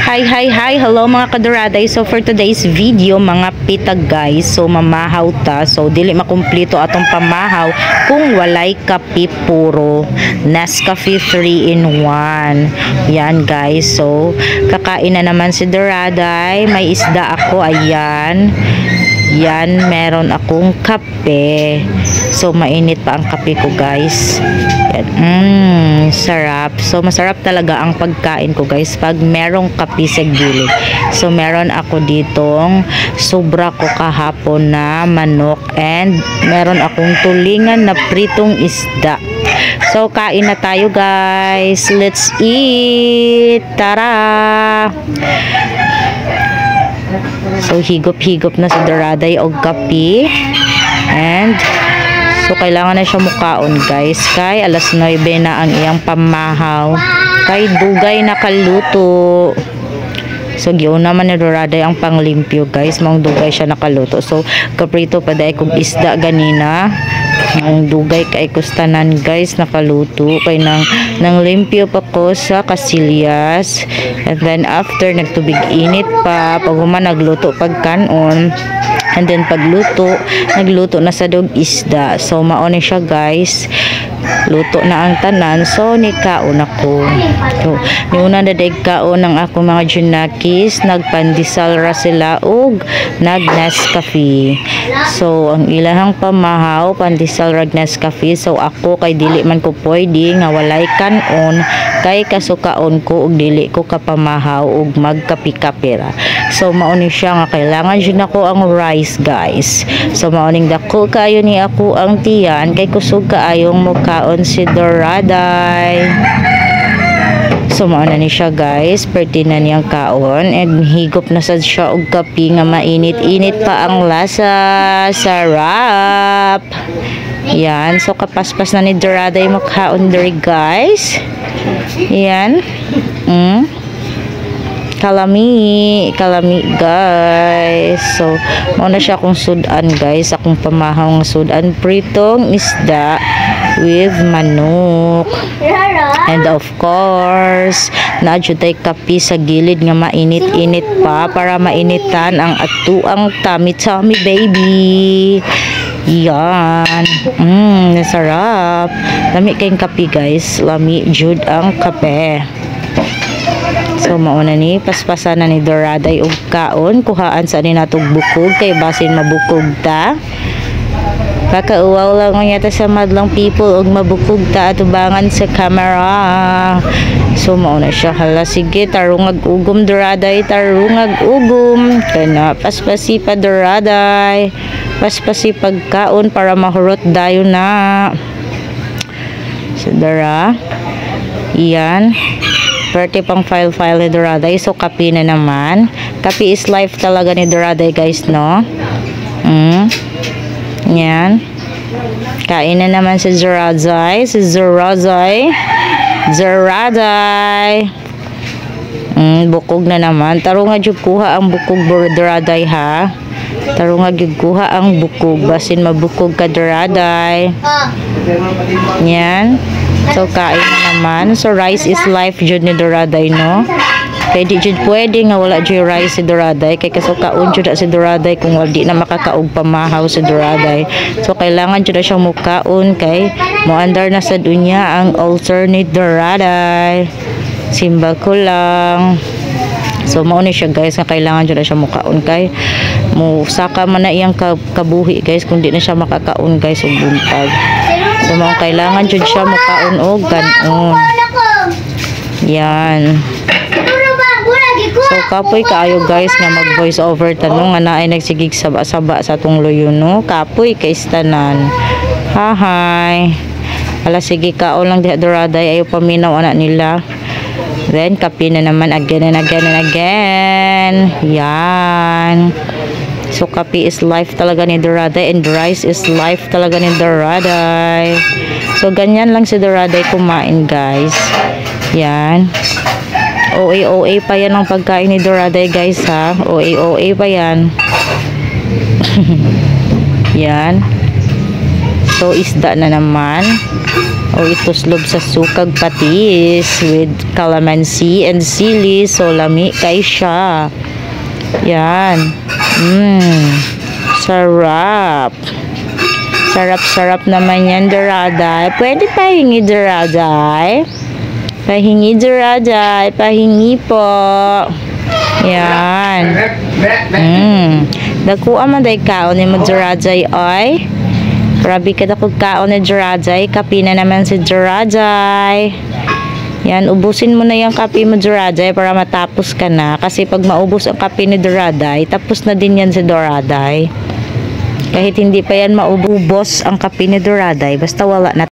Hi! Hello mga kaduraday. So for today's video, mga pita guys. So mamahaw ta. So dili makumpleto atong pamahaw kung walay kape puro. Nescafe 3-in-1. Yan guys. So kakain na naman si duraday. May isda ako. Ayan. Yan, meron akong kape. So, mainit pa ang kape ko, guys. Yan. Sarap. So, masarap talaga ang pagkain ko, guys, pag merong kape sa gilid. So, meron ako ditong sobra ko kahapon na manok and meron akong tulingan na pritong isda. So, kain na tayo, guys. Let's eat! Tara! So, higop-higop na si duraday og kape. And, so, kailangan na siya mukaon, guys. Kay alas 9 na ang iyang pamahaw. Kay dugay na kaluto. So, giyon naman ni duraday ang panglimpyo, guys. Mang dugay siya nakaluto. So, kaprito pa dahil kong isda ganina. Ang dugay kay kustanan, guys, nakaluto. Kay nang limpyo pa ko sa kasilyas. And then, after, nagtubig init pa. Pag human, nagluto pagkanon. And then pagluto, nagluto na sa dog isda. So mauni siya, guys. Luto na ang tanan. So nikaon ako. So niuna na dag kaon ng ako mga junakis, nagpandisal ra sila og nag-Nescafe. So ang ilahang pamahaw pandisal ra Nescafe. So ako kay dili man ko pwede nga walay kanon kay kasukaon ko og dili ko kapamahaw og magkapi-kapira. So mauni siya nga kailangan jud nako ang rice, guys. So mauning dako kayo ni ako ang tiyan kay kusog kaayong mukaon si duraday. So mauna ni siya, guys, perti na niyang kaon and higop na sad siya og kape nga mainit-init pa ang lasa. Sarap. Yan, so kapaspas na ni duraday makaon diri, guys. Yan. Kalami, guys. So, mauna siya akong sudan, guys. Akong pamahang sudan pritong isda with manok. And of course, naadjutay kape sa gilid nga mainit-init pa para mainitan ang atuang tummy, baby. Yan. Sarap. Lami kayong kape, guys. Lami jud ang kape. So mauna ni paspasan na ni duraday og kaon, kuhaan sa ni natog bukog kay basin mabukog ta. Kakauwaw lang yata sa madlang people og mabukog ta atubangan sa camera. So mauna siya, hala sige tarungag ugom duraday, tarungag ugom kana paspasi pa duraday. Paspasi pagkaon para mahurot dayon na. So dara. Iyan. Pwerte pang file ni duraday. So kape na naman. Kape is life talaga ni duraday, guys, no? Yan. Kain na naman si duraday. Bukog na naman. Tarunga jud kuha ang bukog duraday, ha? Tarunga jud kuha ang bukog basin mabukog ka duraday. Yan. So kain na naman. So rice is life jud ni duraday, no? Kay di jud pwede nga wala jud rice si duraday kay kasukaon jud si duraday kung wala di na makakaog pamahaw si duraday. So kailangan jud siya mukaon kay moandar na sa dunya ang ulcer ni duraday. Simbal ko lang. So mao ni siya, guys, nga kailangan jud siya mukaon kay mo saka man na iyang kabuhi, guys, kung di na siya makakaon, guys, og buntag. So mao kailangan jud siya mukaon og ganon. Yan. So kapoy kaayo, guys, nga mag voice over tanong nga naay nagsigig saba-saba sa atong luyo, no? Kapoy kay istanan. Hi. Ala sige kaon lang diha duraday ayo paminaw ana nila. Then kape na naman again and again. Yan. So kape is life talaga ni duraday and rice is life talaga ni duraday. So ganyan lang si duraday kumain, guys. Yan. OA pa yan ang pagkain ni duraday, guys, ha. OA pa yan. Yan. So isda na naman. O ituslob sa sukag patis with calamansi and sili. So lami kay siya. Yan. Sarap. Sarap-sarap naman yan, Doraday. Pwede pahingi, Doraday. Pahingi, Doraday. Pahingi po. Yan. Dagkuha man day kaon ni mo, Doraday, oy. Grabe ka dakog kaon ni Doraday. Kapi na naman si Doraday. Yan, ubusin mo na yung kape mo, Doraday, para matapos ka na. Kasi pag maubos ang kape ni Doraday, tapos na din yan si Doraday. Kahit hindi pa yan maubos ang kape ni Doraday, basta wala na